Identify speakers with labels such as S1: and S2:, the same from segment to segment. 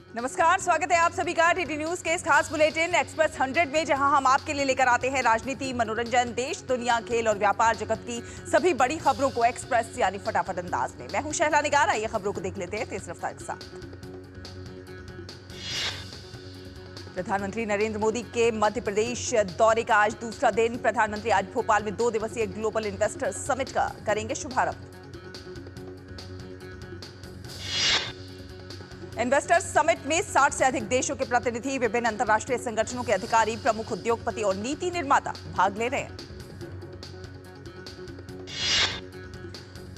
S1: नमस्कार, स्वागत है आप सभी का टीटी न्यूज के इस खास बुलेटिन एक्सप्रेस 100 में, जहां हम आपके लिए लेकर आते हैं राजनीति, मनोरंजन, देश, दुनिया, खेल और व्यापार जगत की सभी बड़ी खबरों को एक्सप्रेस यानी फटाफट अंदाज में। मैं हूं शहला निगार। आइए खबरों को देख लेते हैं तेज रफ्तार के साथ। प्रधानमंत्री नरेंद्र मोदी के मध्य प्रदेश दौरे का आज दूसरा दिन। प्रधानमंत्री आज भोपाल में 2 दिवसीय ग्लोबल इन्वेस्टर्स समिट का करेंगे शुभारंभ। इन्वेस्टर्स समिट में 60 से अधिक देशों के प्रतिनिधि, विभिन्न अंतर्राष्ट्रीय संगठनों के अधिकारी, प्रमुख उद्योगपति और नीति निर्माता भाग ले रहे हैं।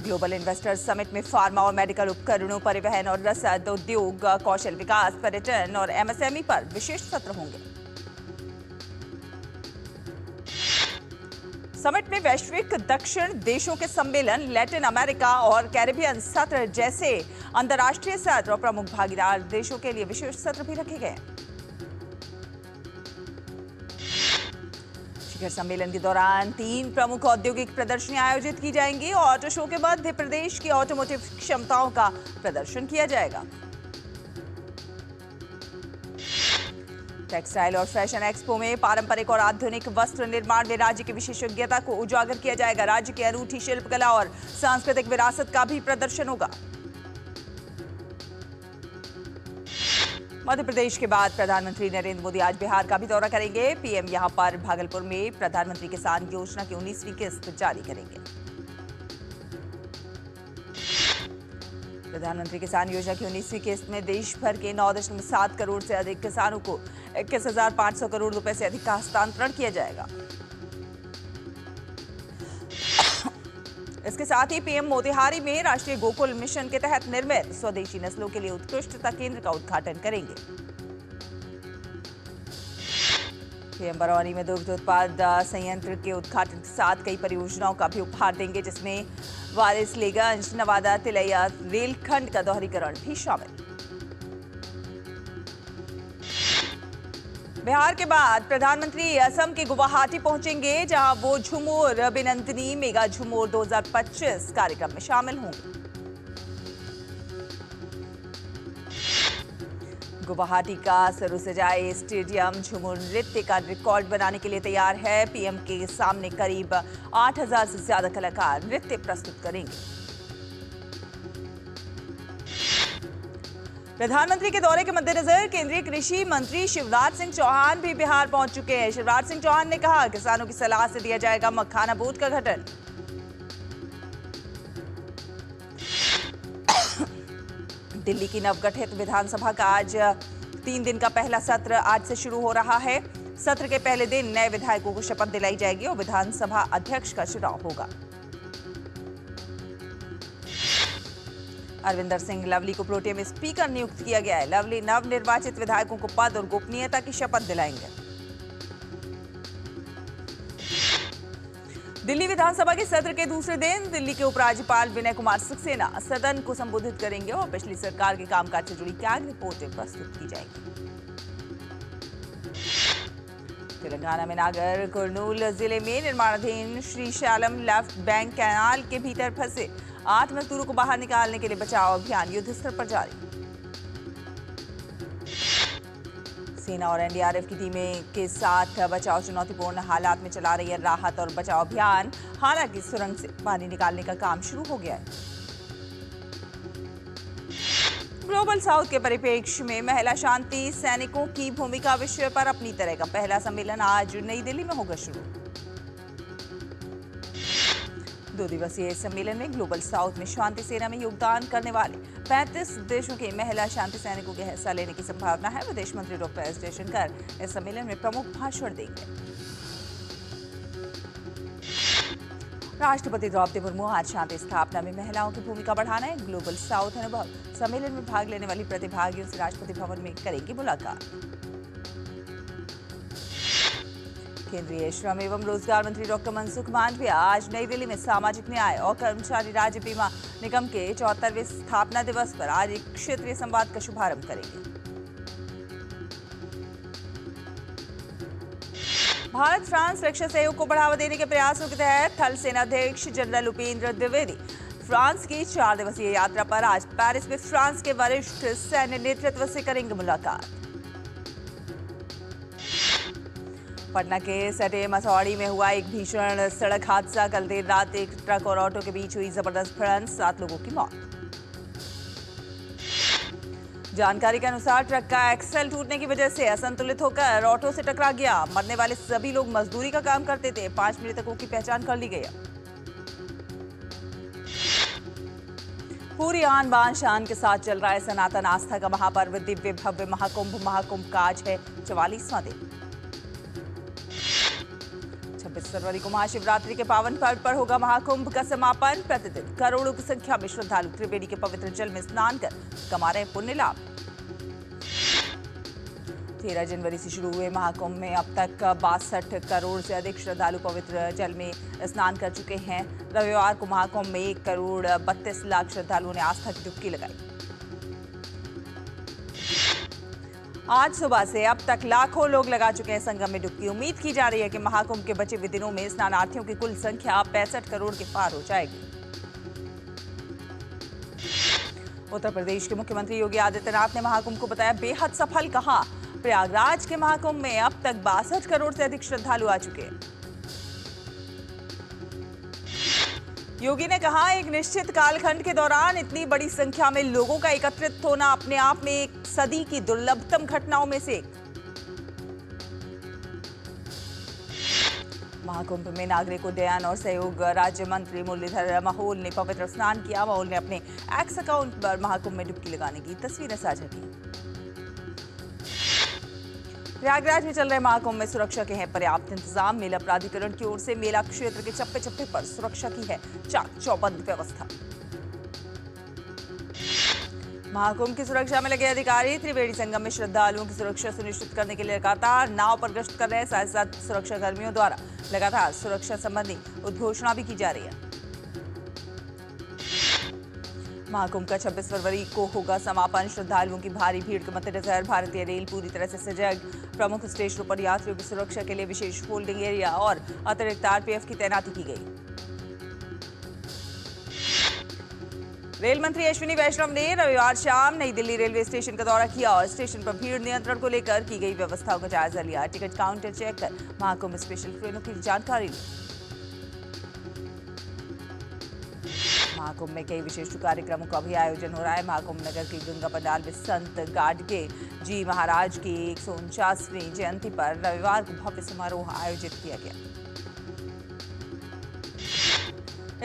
S1: ग्लोबल इन्वेस्टर्स समिट में फार्मा और मेडिकल उपकरणों, परिवहन और रसद उद्योग, कौशल विकास, पर्यटन और एमएसएमई पर विशेष सत्र होंगे। समिट में वैश्विक दक्षिण देशों के सम्मेलन, लैटिन अमेरिका और कैरिबियन सत्र जैसे अंतर्राष्ट्रीय सत्र और प्रमुख भागीदार देशों के लिए विशेष सत्र भी रखे गए। शिखर सम्मेलन के दौरान 3 प्रमुख औद्योगिक प्रदर्शनियां आयोजित की जाएंगी। ऑटो शो के मध्य प्रदेश की ऑटोमोटिव क्षमताओं का प्रदर्शन किया जाएगा। टेक्सटाइल और फैशन एक्सपो में पारंपरिक और आधुनिक वस्त्र निर्माण में राज्य की विशेषज्ञता को उजागर किया जाएगा। राज्य की अनूठी शिल्पकला और सांस्कृतिक विरासत का भी प्रदर्शन होगा। मध्य प्रदेश के बाद प्रधानमंत्री नरेंद्र मोदी आज बिहार का भी दौरा करेंगे। पीएम यहां पर भागलपुर में प्रधानमंत्री किसान योजना की 19वीं किस्त जारी करेंगे। प्रधानमंत्री किसान योजना की 19वीं किस्त में देश भर के 9.7 करोड़ से अधिक किसानों को 21,500 करोड़ रुपए से अधिक का हस्तांतरण किया जाएगा। इसके साथ ही पीएम मोतिहारी में राष्ट्रीय गोकुल मिशन के तहत निर्मित स्वदेशी नस्लों के लिए उत्कृष्टता केंद्र का उद्घाटन करेंगे। पीएम बरौनी में दुग्ध उत्पाद संयंत्र के उद्घाटन के साथ कई परियोजनाओं का भी उपहार देंगे, जिसमें वारिसलीगंज, नवादा, तिलैया रेलखंड का दोहरीकरण भी शामिल। बिहार के बाद प्रधानमंत्री असम के गुवाहाटी पहुंचेंगे, जहां वो झुमोर बिनंतनी मेगा झुमोर 2025 कार्यक्रम में शामिल होंगे। गुवाहाटी का सरुसजाई स्टेडियम झुमूर नृत्य का रिकॉर्ड बनाने के लिए तैयार है। पीएम के सामने करीब 8,000 से ज्यादा कलाकार नृत्य प्रस्तुत करेंगे। प्रधानमंत्री के दौरे के मद्देनजर केंद्रीय कृषि मंत्री शिवराज सिंह चौहान भी बिहार पहुंच चुके हैं। शिवराज सिंह चौहान ने कहा, किसानों की सलाह से दिया जाएगा मखाना बोर्ड का गठन। दिल्ली की नवगठित विधानसभा का आज 3 दिन का पहला सत्र आज से शुरू हो रहा है। सत्र के पहले दिन नए विधायकों को शपथ दिलाई जाएगी और विधानसभा अध्यक्ष का चुनाव होगा। अरविंदर सिंह लवली को प्रोटेम स्पीकर नियुक्त किया गया है। लवली नवनिर्वाचित विधायकों को पद और गोपनीयता की शपथ दिलाएंगे। दिल्ली विधानसभा के सत्र के दूसरे दिन दिल्ली के उपराज्यपाल विनय कुमार सक्सेना सदन को संबोधित करेंगे और पिछली सरकार के कामकाज से जुड़ी कैग रिपोर्टें प्रस्तुत की जाएंगी। तेलंगाना में नागर कुर्नूल जिले में निर्माणाधीन श्रीशैलम लेफ्ट बैंक कैनाल के भीतर फंसे 8 मजदूरों को बाहर निकालने के लिए बचाव अभियान युद्ध स्तर पर जारी। सेना और एनडीआरएफ की टीमें के साथ बचाव चुनौतीपूर्ण हालात में चला रही है राहत और बचाव अभियान। हालांकि सुरंग से पानी निकालने का काम शुरू हो गया है। ग्लोबल साउथ के परिप्रेक्ष्य में महिला शांति सैनिकों की भूमिका विषय पर अपनी तरह का पहला सम्मेलन आज नई दिल्ली में होगा शुरू। 2 दिवसीय इस सम्मेलन में ग्लोबल साउथ में शांति सेना में योगदान करने वाले 35 देशों के महिला शांति सैनिकों के हिस्सा लेने की संभावना है। विदेश मंत्री डॉक्टर एस जयशंकर इस सम्मेलन में प्रमुख भाषण देंगे। राष्ट्रपति द्रौपदी मुर्मू आज शांति स्थापना में महिलाओं की भूमिका बढ़ाना है ग्लोबल साउथ अनुभव सम्मेलन में भाग लेने वाली प्रतिभागियों से राष्ट्रपति भवन में करेंगी मुलाकात। केंद्रीय श्रम एवं रोजगार मंत्री डॉक्टर मनसुख मांडविया आज नई दिल्ली में सामाजिक न्याय और कर्मचारी राज्य बीमा निगम के 74वें स्थापना दिवस पर आज एक क्षेत्रीय संवाद का शुभारंभ करेंगे। भारत फ्रांस रक्षा सहयोग को बढ़ावा देने के प्रयासों के तहत थल सेनाध्यक्ष जनरल उपेंद्र द्विवेदी फ्रांस की 4 दिवसीय यात्रा पर आज पेरिस में फ्रांस के वरिष्ठ सैन्य नेतृत्व से करेंगे मुलाकात। पटना के सटे मसौड़ी में हुआ एक भीषण सड़क हादसा। कल देर रात एक ट्रक और ऑटो के बीच हुई जबरदस्त भिड़ंत, 7 लोगों की मौत। जानकारी के अनुसार ट्रक का एक्सल टूटने की वजह से असंतुलित होकर ऑटो से टकरा गया। मरने वाले सभी लोग मजदूरी का काम करते थे। 5 मृतकों की पहचान कर ली गई। पूरी आन बान शान के साथ चल रहा है सनातन आस्था का महापर्व दिव्य भव्य महाकुंभ। महाकुंभ का आज है 44वां दिन। 26 फरवरी को महाशिवरात्रि के पावन पर्व पर होगा महाकुंभ का समापन। प्रतिदिन करोड़ों की संख्या में श्रद्धालु त्रिवेणी के पवित्र जल में स्नान कर कमा रहे पुण्य लाभ। 13 जनवरी से शुरू हुए महाकुंभ में अब तक 62 करोड़ से अधिक श्रद्धालु पवित्र जल में स्नान कर चुके हैं। रविवार को महाकुंभ में 1 करोड़ 32 लाख श्रद्धालुओं ने आस्था की डुबकी लगाई। आज सुबह से अब तक लाखों लोग लगा चुके हैं संगम में डुबकी। उम्मीद की जा रही है कि महाकुंभ के बचे हुए दिनों में स्नानार्थियों की कुल संख्या 65 करोड़ के पार हो जाएगी। उत्तर प्रदेश के मुख्यमंत्री योगी आदित्यनाथ ने महाकुंभ को बताया बेहद सफल। कहा, प्रयागराज के महाकुंभ में अब तक 62 करोड़ से अधिक श्रद्धालु आ चुके हैं। योगी ने कहा, एक निश्चित कालखंड के दौरान इतनी बड़ी संख्या में लोगों का एकत्रित होना अपने आप में एक सदी की दुर्लभतम घटनाओं में से एक। महाकुंभ में नागरिक उड्डयन और सहयोग राज्य मंत्री मुरलीधर महूल ने पवित्र स्नान किया। महूल ने अपने एक्स अकाउंट पर महाकुंभ में डुबकी लगाने की तस्वीरें साझा की। प्रयागराज में चल रहे महाकुंभ में सुरक्षा के हैं पर्याप्त इंतजाम। मेला प्राधिकरण की ओर से मेला क्षेत्र के चप्पे चप्पे पर सुरक्षा की है चाक चौबंद व्यवस्था। महाकुंभ की सुरक्षा में लगे अधिकारी त्रिवेणी संगम में श्रद्धालुओं की सुरक्षा सुनिश्चित करने के लिए लगातार नाव पर गश्त कर रहे हैं। साथ ही साथ सुरक्षा कर्मियों द्वारा लगातार सुरक्षा संबंधी उद्घोषणा भी की जा रही है। महाकुंभ का 26 फरवरी को होगा समापन। श्रद्धालुओं की भारी भीड़ के मद्देनजर भारतीय रेल पूरी तरह से सजग। प्रमुख स्टेशनों पर यात्रियों की सुरक्षा के लिए विशेष होल्डिंग एरिया और अतिरिक्त आरपीएफ की तैनाती की गई। रेल मंत्री अश्विनी वैष्णव ने रविवार शाम नई दिल्ली रेलवे स्टेशन का दौरा किया और स्टेशन पर भीड़ नियंत्रण को लेकर की गई व्यवस्थाओं का जायजा लिया। टिकट काउंटर चेक कर महाकुंभ स्पेशल ट्रेनों की जानकारी ली। महाकुंभ में कई विशिष्ट कार्यक्रमों का भी आयोजन हो रहा है। महाकुंभ नगर के गंगा पंडाल में संत गाडगे जी महाराज की 149वीं जयंती पर रविवार को भव्य समारोह आयोजित किया गया।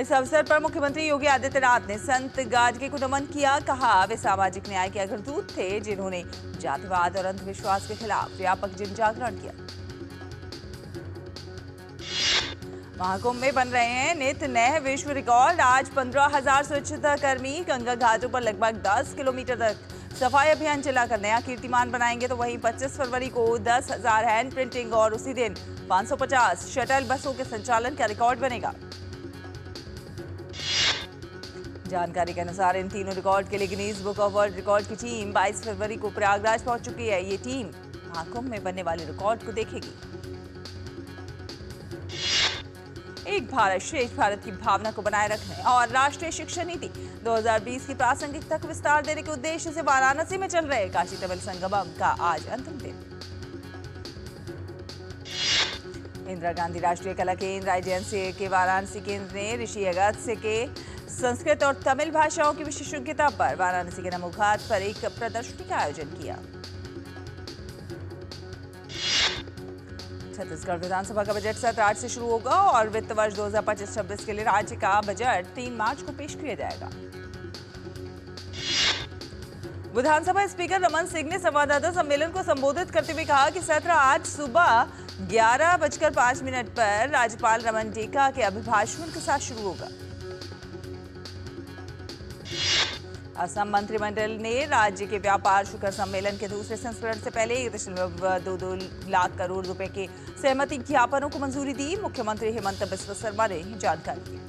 S1: इस अवसर पर मुख्यमंत्री योगी आदित्यनाथ ने संत गाडगे को नमन किया। कहा, वे सामाजिक न्याय के अग्रदूत थे जिन्होंने जातिवाद और अंधविश्वास के खिलाफ व्यापक जन जागरण किया। महाकुंभ में बन रहे हैं नित नए विश्व रिकॉर्ड। आज 15,000 स्वच्छता कर्मी गंगा घाटों पर लगभग 10 किलोमीटर तक सफाई अभियान चलाकर नया कीर्तिमान बनाएंगे। तो वहीं 25 फरवरी को 10,000 हैंड प्रिंटिंग और उसी दिन 550 शटल बसों के संचालन का रिकॉर्ड बनेगा। जानकारी के अनुसार इन तीनों रिकॉर्ड के लिए Guinness book of world record की टीम 22 फरवरी को प्रयागराज पहुंच चुकी है। ये टीम महाकुंभ में बनने वाले रिकॉर्ड को देखेगी। एक भारत श्रेष्ठ भारत की भावना को बनाए रखने और राष्ट्रीय शिक्षा नीति 2020 की प्रासंगिकता को विस्तार देने के उद्देश्य से वाराणसी में चल रहे काशी तमिल संगमम का आज अंतिम दिन। इंदिरा गांधी राष्ट्रीय कला केंद्र आईजीएनसी के वाराणसी केंद्र ने ऋषि अगस्त्य के संस्कृत और तमिल भाषाओं की विशेषज्ञता पर वाराणसी के नमो घाट पर एक प्रदर्शनी का आयोजन किया। छत्तीसगढ़ विधानसभा का बजट सत्र आज से शुरू होगा और वित्त वर्ष 2025-26 के लिए राज्य का बजट 3 मार्च को पेश किया जाएगा। विधानसभा स्पीकर रमन सिंह ने संवाददाता सम्मेलन को संबोधित करते हुए कहा कि सत्र आज सुबह 11:05 पर राज्यपाल रमन टेका के अभिभाषण के साथ शुरू होगा। असम मंत्रिमंडल ने राज्य के व्यापार शिखर सम्मेलन के दूसरे संस्करण से पहले 1.22 लाख करोड़ रुपए के सहमति ज्ञापनों को मंजूरी दी। मुख्यमंत्री हेमंत बिस्वा शर्मा ने जानकारी दी।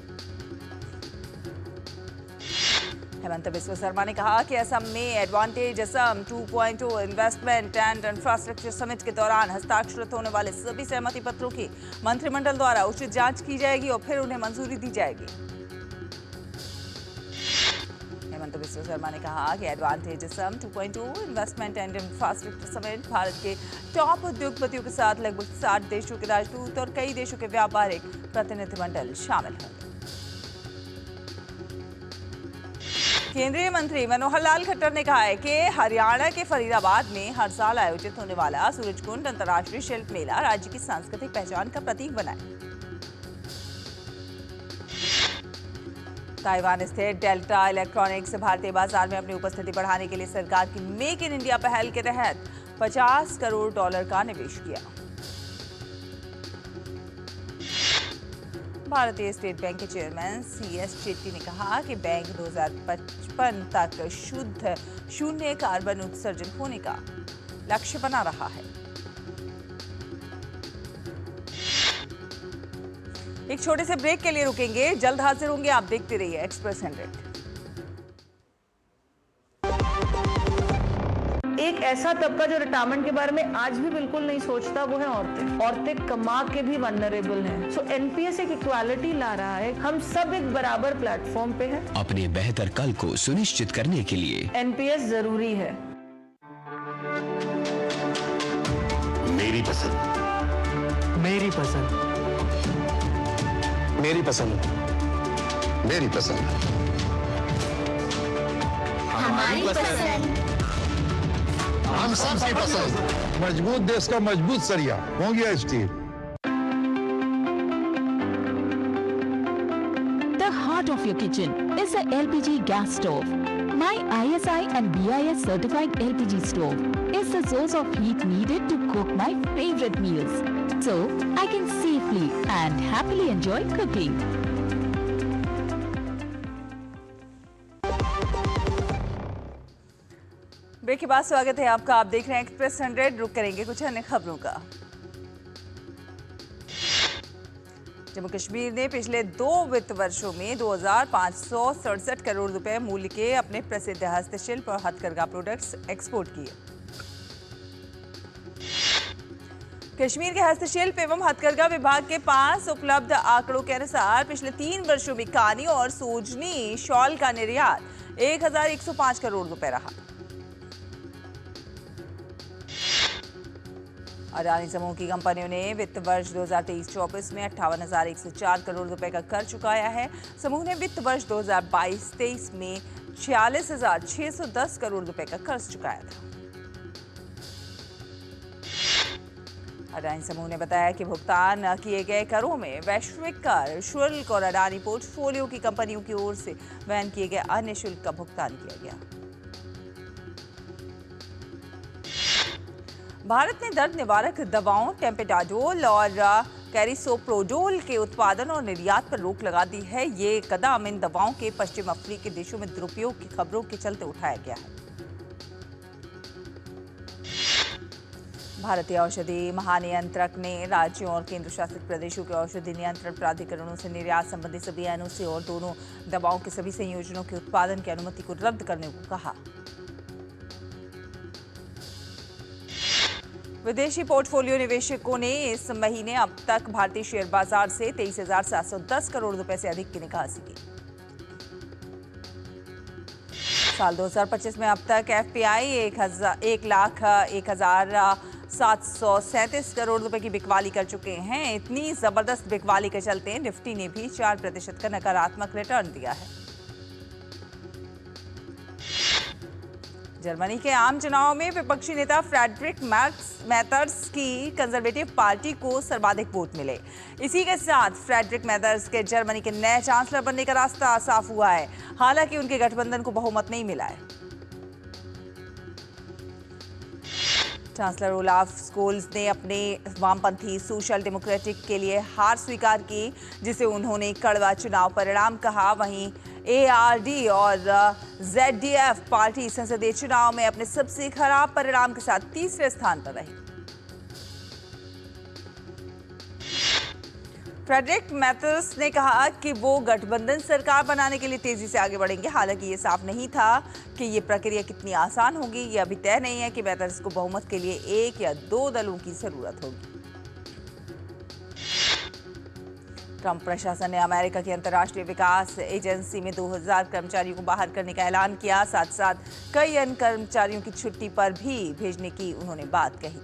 S1: हेमंत बिस्वा शर्मा ने कहा कि असम में advantage Assam 2.0 investment and infrastructure summit के दौरान हस्ताक्षरित होने वाले सभी सहमति पत्रों की मंत्रिमंडल द्वारा उचित जांच की जाएगी और फिर उन्हें मंजूरी दी जाएगी। अन्य मंत्री विश्व शर्मा ने कहा कि एडवांटेजिज्म 2.0 इन्वेस्टमेंट एंड इंफ्रास्ट्रक्चर समेत भारत के टॉप उद्योगपतियों के साथ लगभग 60 देशों के राजदूत और कई देशों के व्यापारिक प्रतिनिधिमंडल शामिल हैं। केंद्रीय मंत्री मनोहर लाल खट्टर ने कहा है कि हरियाणा के फरीदाबाद में हर साल आयोजित होने वाला सूरजकुंड अंतर्राष्ट्रीय शिल्प मेला राज्य की सांस्कृतिक पहचान का प्रतीक बना है। ताइवान स्थित डेल्टा इलेक्ट्रॉनिक्स भारतीय बाजार में अपनी उपस्थिति बढ़ाने के लिए सरकार की मेक इन इंडिया पहल के तहत $50 करोड़ का निवेश किया। भारतीय स्टेट बैंक के चेयरमैन CS शेट्टी ने कहा कि बैंक 2055 तक शुद्ध शून्य कार्बन उत्सर्जन होने का लक्ष्य बना रहा है। एक छोटे से ब्रेक के लिए रुकेंगे, जल्द हाजिर होंगे। आप देखते रहिए एक्सप्रेस 100।
S2: एक ऐसा तबका जो रिटायरमेंट के बारे में आज भी बिल्कुल नहीं सोचता, वो है औरतें। औरतें कमा के भी वल्नरेबल हैं। सो एनपीएस एक इक्वालिटी ला रहा है। हम सब एक बराबर प्लेटफॉर्म पे हैं।
S3: अपने बेहतर कल को सुनिश्चित करने के लिए
S2: एनपीएस जरूरी है।
S4: मेरी पसंद,
S5: मेरी पसंद,
S4: मेरी पसंद, मेरी पसंद,
S6: हमारी पसंद,
S4: हम सबकी पसंद।
S7: मजबूत देश का मजबूत सरिया हो गया steel.
S6: The heart of your kitchen is the LPG gas stove. My ISI and BIS certified LPG stove is the source of heat needed to cook my favorite meals. So I can safely and happily enjoy cooking.
S1: Break के बाद स्वागत है आपका। आप देख रहे हैं express 100। रुक करेंगे कुछ अन्य खबरों का। जम्मू कश्मीर ने पिछले 2 वित्त वर्षों में 2567 करोड़ रुपए मूल्य के अपने प्रसिद्ध हस्तशिल्प और हथकरघा प्रोडक्ट्स एक्सपोर्ट किए। कश्मीर के हस्तशिल्प एवं हथकरघा विभाग के पास उपलब्ध आंकड़ों के अनुसार पिछले 3 वर्षों में कानी और सोजनी शॉल का निर्यात 1105 करोड़ रुपए रहा। अडानी समूह की कंपनियों ने वित्त वर्ष 2023-24 में 58,104 करोड़ रुपए का कर चुकाया है। समूह ने वित्त वर्ष 2022-23 में 46,610 करोड़ रुपए का कर्ज चुकाया था। अडानी समूह ने बताया कि भुगतान किए गए करों में वैश्विक कर शुल्क और अडानी पोर्टफोलियो की कंपनियों की ओर से वहन किए गए अन्य शुल्क का भुगतान किया गया। भारत ने दर्द निवारक दवाओं टेम्पेडाडोल और कैरिसोप्रोडोल के उत्पादन और निर्यात पर रोक लगा दी है। ये कदम इन दवाओं के पश्चिम अफ्रीकी देशों में दुरुपयोग की खबरों के चलते उठाया गया है। भारतीय औषधि महानियंत्रक ने राज्यों और केंद्र शासित प्रदेशों के औषधि नियंत्रण प्राधिकरणों से निर्यात संबंधी सभी एनओसी और दोनों दवाओं के सभी संयोजनों के उत्पादन की अनुमति को रद्द करने को कहा। विदेशी पोर्टफोलियो निवेशकों ने इस महीने अब तक भारतीय शेयर बाजार से 23,710 करोड़ रुपए से अधिक की निकासी की। साल 2025 में अब तक एफपीआई 1,01,737 करोड़ रुपए की बिकवाली कर चुके हैं। इतनी जबरदस्त बिकवाली के चलते निफ्टी ने भी 4% का नकारात्मक रिटर्न दिया है। जर्मनी के आम चुनाव में विपक्षी नेता फ्रेडरिक मैथर्स की कंजर्वेटिव पार्टी को सर्वाधिक वोट मिले। इसी के साथ फ्रेडरिक मैथर्स के जर्मनी के नए चांसलर बनने का रास्ता साफ हुआ है। हालांकि उनके गठबंधन को बहुमत नहीं मिला है। चांसलर ओलाफ स्कोल्स ने अपने वामपंथी सोशल डेमोक्रेटिक के लिए हार स्वीकार की, जिसे उन्होंने कड़वा चुनाव परिणाम कहा। वहीं एआरडी और ZDF पार्टी संसदीय चुनाव में अपने सबसे खराब परिणाम के साथ तीसरे स्थान पर रही। फ्रेडरिक मैथर्स ने कहा कि वो गठबंधन सरकार बनाने के लिए तेजी से आगे बढ़ेंगे। हालांकि ये साफ नहीं था कि ये प्रक्रिया कितनी आसान होगी। ये अभी तय नहीं है कि मैथर्स को बहुमत के लिए 1 या 2 दलों की जरूरत होगी। ट्रंप प्रशासन ने अमेरिका की अंतर्राष्ट्रीय विकास एजेंसी में 2000 कर्मचारियों को बाहर करने का ऐलान किया। साथ साथ कई अन्य कर्मचारियों की छुट्टी पर भी भेजने की उन्होंने बात कही।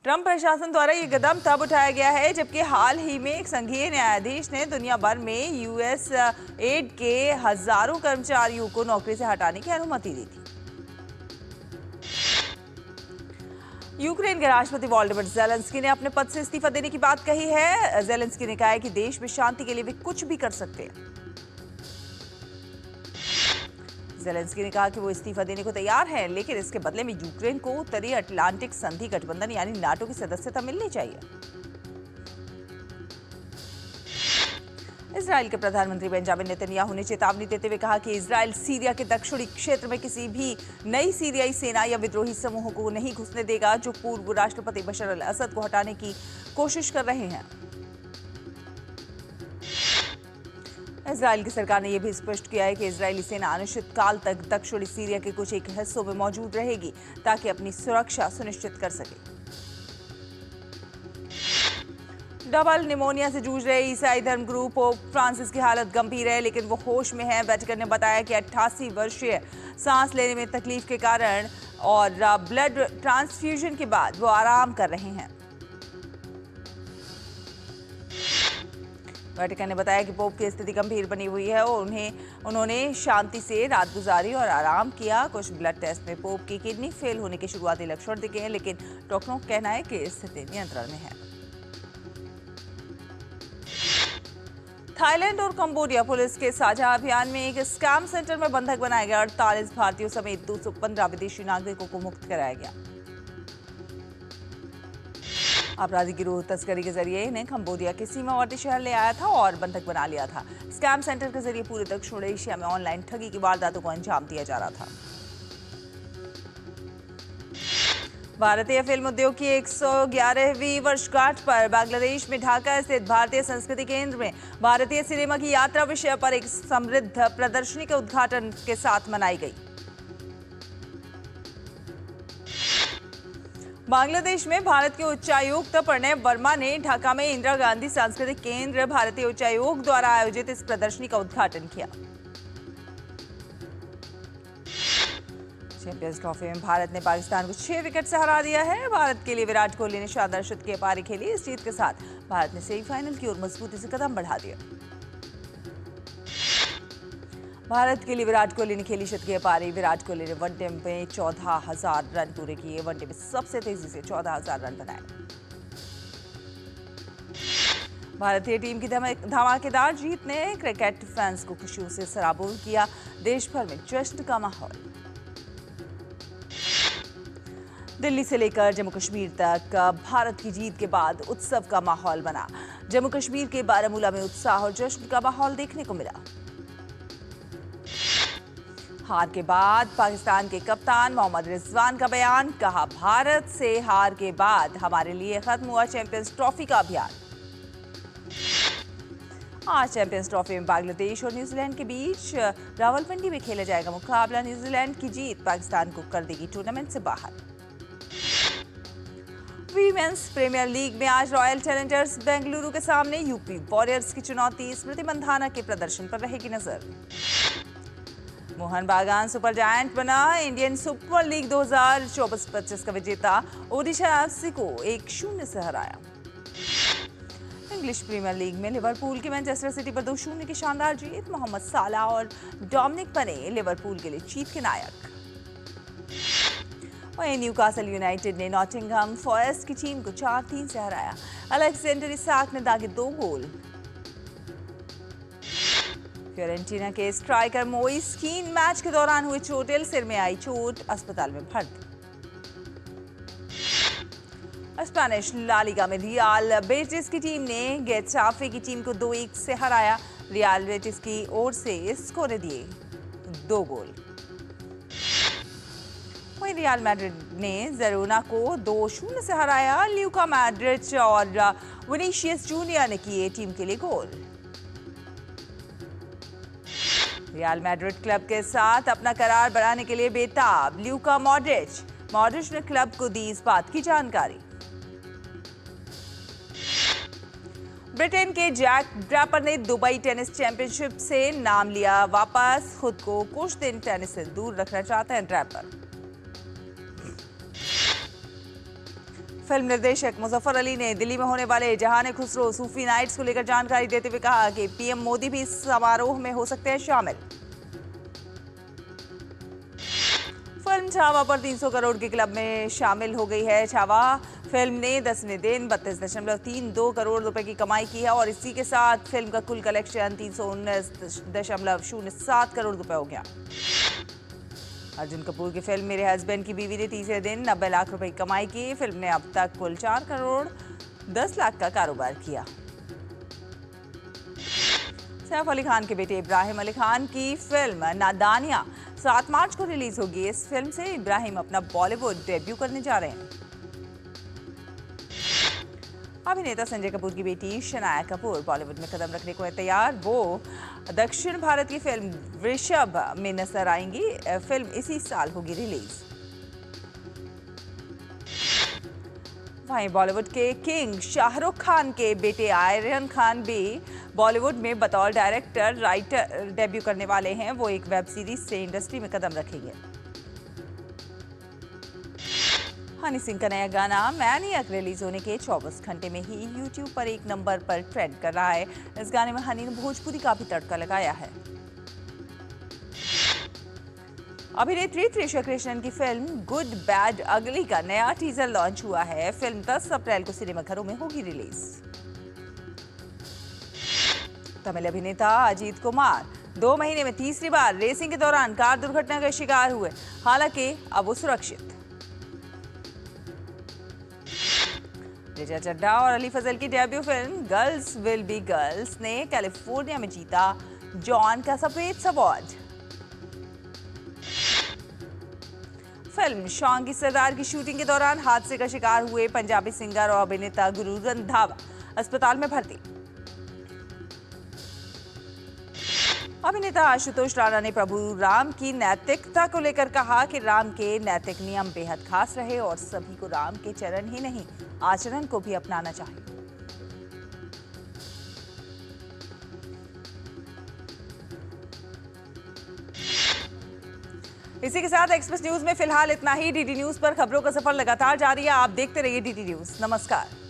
S1: ट्रंप प्रशासन द्वारा ये कदम तब उठाया गया है जबकि हाल ही में एक संघीय न्यायाधीश ने दुनिया भर में यूएस एड के हजारों कर्मचारियों को नौकरी से हटाने की अनुमति दी थी। यूक्रेन के राष्ट्रपति वोलोदिमीर ज़ेलेंस्की ने अपने पद से इस्तीफा देने की बात कही है। ज़ेलेंस्की ने कहा है कि देश में शांति के लिए वे कुछ भी कर सकते हैं। ज़ेलेंस्की ने कहा कि वो इस्तीफा देने को तैयार हैं, लेकिन इसके बदले में यूक्रेन को उत्तरी अटलांटिक संधि गठबंधन यानी नाटो की सदस्यता मिलनी चाहिए। इजराइल के प्रधानमंत्री बेंजामिन नेतन्याहू ने चेतावनी देते हुए कहा कि इजराइल सीरिया के दक्षिणी क्षेत्र में किसी भी नई सीरियाई सेना या विद्रोही समूह को नहीं घुसने देगा जो पूर्व राष्ट्रपति बशर अल असद को हटाने की कोशिश कर रहे हैं। इजराइल की सरकार ने यह भी स्पष्ट किया है कि इजरायली सेना अनिश्चितकाल तक दक्षिणी सीरिया के कुछ एक हिस्सों में मौजूद रहेगी ताकि अपनी सुरक्षा सुनिश्चित कर सके। डबल निमोनिया से जूझ रहे ईसाई धर्म गुरु पोप फ्रांसिस की हालत गंभीर है, लेकिन वो होश में हैं। वेटिकन ने बताया कि 88 वर्षीय सांस लेने में तकलीफ के कारण और ब्लड ट्रांसफ्यूजन के बाद वो आराम कर रहे हैं। वेटिकन ने बताया कि पोप की स्थिति गंभीर बनी हुई है और उन्होंने शांति से रात गुजारी और आराम किया। कुछ ब्लड टेस्ट में पोप की किडनी फेल होने के शुरुआती लक्षण दिखे हैं, लेकिन डॉक्टरों का कहना है कि स्थिति नियंत्रण में है। थाईलैंड और कंबोडिया पुलिस के साझा अभियान में एक स्कैम सेंटर में बंधक बनाए गए 48 भारतीयों समेत 215 विदेशी नागरिकों को मुक्त कराया गया। आपराधिक गिरोह तस्करी के जरिए इन्हें कंबोडिया के सीमावर्ती शहर ले आया था और बंधक बना लिया था। स्कैम सेंटर के जरिए पूरे दक्षिण एशिया में ऑनलाइन ठगी की वारदातों को अंजाम दिया जा रहा था। भारतीय फिल्म उद्योग की 111वीं वर्षगांठ पर बांग्लादेश में ढाका स्थित भारतीय संस्कृति केंद्र में भारतीय सिनेमा की यात्रा विषय पर एक समृद्ध प्रदर्शनी के उद्घाटन के साथ मनाई गई। बांग्लादेश में भारत के उच्चायुक्त प्रणय वर्मा ने ढाका में इंदिरा गांधी सांस्कृतिक केंद्र भारतीय उच्चायोग द्वारा आयोजित इस प्रदर्शनी का उद्घाटन किया। चैंपियंस ट्रॉफी में भारत ने पाकिस्तान को 6 विकेट से हरा दिया है। भारत के लिए विराट कोहली ने शानदार शतकीय पारी खेली। इस जीत के साथ भारत ने सेमीफाइनल की ओर मजबूती से कदम बढ़ा दिया। भारत के लिए विराट कोहली ने खेली शतकीय पारी। विराट कोहली ने वनडे में 14,000 रन पूरे किए। वनडे में सबसे तेजी से 14,000 रन बनाए। भारतीय टीम की धमाकेदार जीत ने क्रिकेट फैंस को खुशियों से सराबोर किया। देश भर में जश्न का माहौल। दिल्ली से लेकर जम्मू कश्मीर तक भारत की जीत के बाद उत्सव का माहौल बना। जम्मू कश्मीर के बारामूला में उत्साह और जश्न का माहौल देखने को मिला। हार के बाद पाकिस्तान के कप्तान मोहम्मद रिजवान का बयान, कहा भारत से हार के बाद हमारे लिए खत्म हुआ चैंपियंस ट्रॉफी का अभियान। आज चैंपियंस ट्रॉफी में बांग्लादेश और न्यूजीलैंड के बीच रावलपिंडी में खेला जाएगा मुकाबला। न्यूजीलैंड की जीत पाकिस्तान को कर देगी टूर्नामेंट से बाहर। वीमेंस प्रीमियर लीग में आज रॉयल चैलेंजर्स बेंगलुरु के सामने यूपी वॉरियर्स की चुनौती। स्मृति मंधाना के प्रदर्शन पर रहेगी नजर। मोहन बागान सुपर जायंट बना। इंडियन सुपर लीग 2024-25 का विजेता ओडिशा एफसी को 1-0 से हराया। इंग्लिश प्रीमियर लीग में लिवरपूल की मैनचेस्टर सिटी पर 2-0 की शानदार जीत। मोहम्मद साला और डोमिनिक बने लिवरपूल के लिए जीत के नायक। वहीं न्यूकासल यूनाइटेड ने नॉटिंघम फॉरेस्ट की टीम को 4-3 से हराया। अलेक्जेंडर इसाक ने दागे 2 गोल। फियोरेंटीना के स्ट्राइकर मोइस कीन मैच के दौरान हुए चोटिल, सिर में आई चोट, अस्पताल में भर्ती। स्पेनिश ला लीगा में रियल बेटिस की टीम ने गेटाफे की टीम को 2-1 से हराया। रियल बेटिस की ओर से इसको ने दिए 2 गोल। वहीं रियल मैड्रिड ने जेरोना को 2-0 से हराया। ल्यूका मैड्रिड और विनीशियस जूनियर ने किए टीम के लिए गोल। रियल मैड्रिड क्लब के साथ अपना करार बढ़ाने के लिए बेताब। ल्यूका मॉड्रिच ने क्लब को दी इस बात की जानकारी। ब्रिटेन के जैक ड्रैपर ने दुबई टेनिस चैंपियनशिप से नाम लिया वापस। खुद को कुछ दिन टेनिस से दूर रखना चाहते हैं ड्रैपर। फिल्म निर्देशक मुजफ्फर अली ने दिल्ली में होने वाले जहान खुसरो सूफी नाइट्स को लेकर जानकारी देते हुए कहा कि पीएम मोदी भी इस समारोह में हो सकते हैं शामिल। फिल्म छावा पर 300 करोड़ के क्लब में शामिल हो गई है। छावा फिल्म ने 10वें दिन 32.32 करोड़ रुपए की कमाई की है और इसी के साथ फिल्म का कुल कलेक्शन 319.07 करोड़ रुपए हो गया। अर्जुन कपूर की फिल्म मेरे हस्बैंड की बीवी ने तीसरे दिन 90 लाख रुपए की कमाई की। फिल्म ने अब तक कुल 4 करोड़ 10 लाख का कारोबार किया। सैफ अली खान के बेटे इब्राहिम अली खान की फिल्म नादानिया 7 मार्च को रिलीज होगी। इस फिल्म से इब्राहिम अपना बॉलीवुड डेब्यू करने जा रहे हैं। अभिनेता संजय कपूर की बेटी शनाया कपूर बॉलीवुड में कदम रखने को है तैयार। वो दक्षिण भारत की फिल्म वृषभ में नजर आएंगी। फिल्म इसी साल होगी रिलीज। वहीं बॉलीवुड के किंग शाहरुख खान के बेटे आर्यन खान भी बॉलीवुड में बतौर डायरेक्टर राइटर डेब्यू करने वाले हैं। वो एक वेब सीरीज से इंडस्ट्री में कदम रखेंगे। हनी सिंह का नया गाना मैनियक रिलीज होने के 24 घंटे में ही यूट्यूब पर 1 नंबर पर ट्रेंड कर रहा है। इस गाने में हनी ने भोजपुरी का भी तड़का लगाया है। अभिनेत्री त्रिशा कृष्णन की फिल्म गुड बैड अगली का नया टीजर लॉन्च हुआ है। फिल्म 10 अप्रैल को सिनेमाघरों में होगी रिलीज। तमिल अभिनेता अजीत कुमार 2 महीने में तीसरी बार रेसिंग के दौरान कार दुर्घटना का शिकार हुए। हालांकि अब वो सुरक्षित। ऋचा चड्ढा और अली फजल की debut film girls will be girls ने कैलिफोर्निया में जीता जॉन कैसावेट्स अवार्ड। फिल्म शॉन की सरदार की शूटिंग के दौरान हादसे का शिकार हुए पंजाबी सिंगर और अभिनेता गुरु रंधावा अस्पताल में भर्ती। अभिनेता आशुतोष राणा ने प्रभु राम की नैतिकता को लेकर कहा कि राम के नैतिक नियम बेहद खास रहे और सभी को राम के चरण ही नहीं आचरण को भी अपनाना चाहिए। इसी के साथ एक्सप्रेस न्यूज में फिलहाल इतना ही। डीडी न्यूज पर खबरों का सफर लगातार जारी है। आप देखते रहिए डीडी न्यूज। नमस्कार।